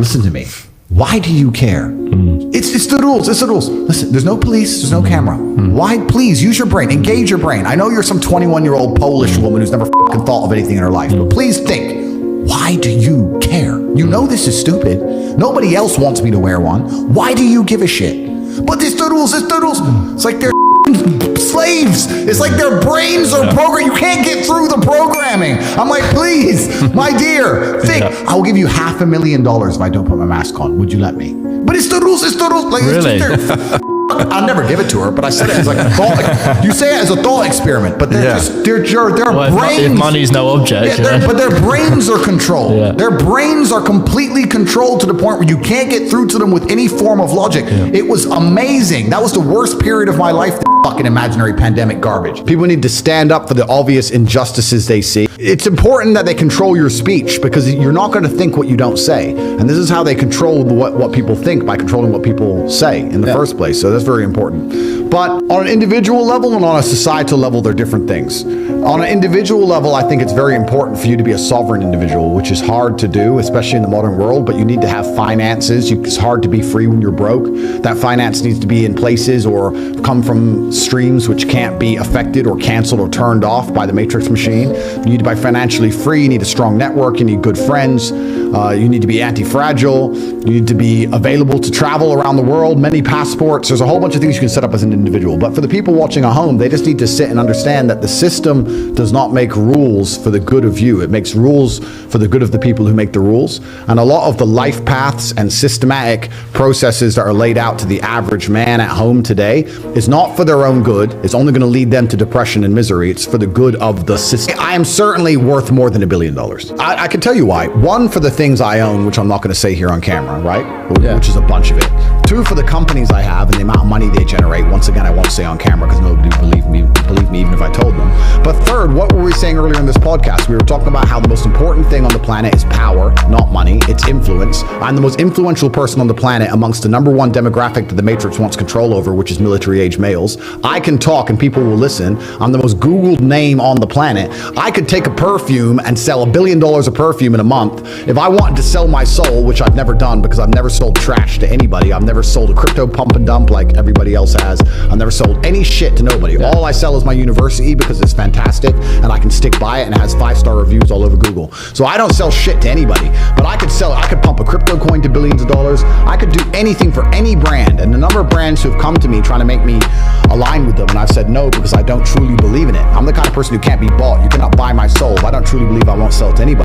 Listen to me. Why do you care? It's the rules. It's the rules. Listen, there's no police. There's no camera. Why? Please use your brain. Engage your brain. I know you're some 21-year-old Polish woman who's never fucking thought of anything in her life, but please think. Why do you care? You know this is stupid. Nobody else wants me to wear one. Why do you give a shit? But it's the rules. It's the rules. It's like they're slaves. It's like their brains are programmed. You can't get through the programming. I'm like, please, my dear, think. I'll give you $500,000 if I don't put my mask on. Would you let me? But it's the rules. It's the rules. Like, really? I'll never give it to her, but I said it as like a thought. You say it as a thought experiment, but they're just their brains. If money's no object, but their brains are controlled. Yeah. Their brains are completely controlled to the point where you can't get through to them with any form of logic. It was amazing. That was the worst period of my life. Fucking imaginary pandemic garbage. People need to stand up for the obvious injustices they see. It's important that they control your speech because you're not going to think what you don't say. And this is how they control what people think, by controlling what people say in the first place. So that's very important. But on an individual level and on a societal level, they're different things. On an individual level, I think it's very important for you to be a sovereign individual, which is hard to do, especially in the modern world, but you need to have finances. It's hard to be free when you're broke. That finance needs to be in places or come from streams which can't be affected or canceled or turned off by the matrix machine. You need to be financially free. You need a strong network. You need good friends. You need to be anti-fragile. You need to be available to travel around the world, many passports. There's a whole bunch of things you can set up as an individual. But for the people watching at home, they just need to sit and understand that the system does not make rules for the good of you. It makes rules for the good of the people who make the rules. And a lot of the life paths and systematic processes that are laid out to the average man at home today is not for their own good. It's only going to lead them to depression and misery. It's for the good of the system. I am certainly worth more than $1 billion. I can tell you why. One, for the things I own, which I'm not going to say here on camera, right? Which is a bunch of it. Two, for the companies I have and the amount of money they generate. Once again, I won't say on camera because nobody would believe me even if I told them. But third, what were we saying earlier in this podcast? We were talking about how the most important thing on the planet is power, not money. It's influence. I'm the most influential person on the planet amongst the #1 demographic that the Matrix wants control over, which is military-age males. I can talk and people will listen. I'm the most Googled name on the planet. I could take a perfume and sell $1 billion of perfume in a month. If I wanted to sell my soul, which I've never done because I've never sold trash to anybody. I've never sold a crypto pump and dump like everybody else has. I've never sold any shit to nobody. All I sell is my university because it's fantastic and I can stick by it and it has 5-star reviews all over Google. So I don't sell shit to anybody, but I could pump a crypto coin to billions of dollars. I could do anything for any brand. And the number of brands who've come to me trying to make me align with them, and I've said no because I don't truly believe in it. I'm the kind of person who can't be bought. You cannot buy my soul. If I don't truly believe, I won't sell it to anybody.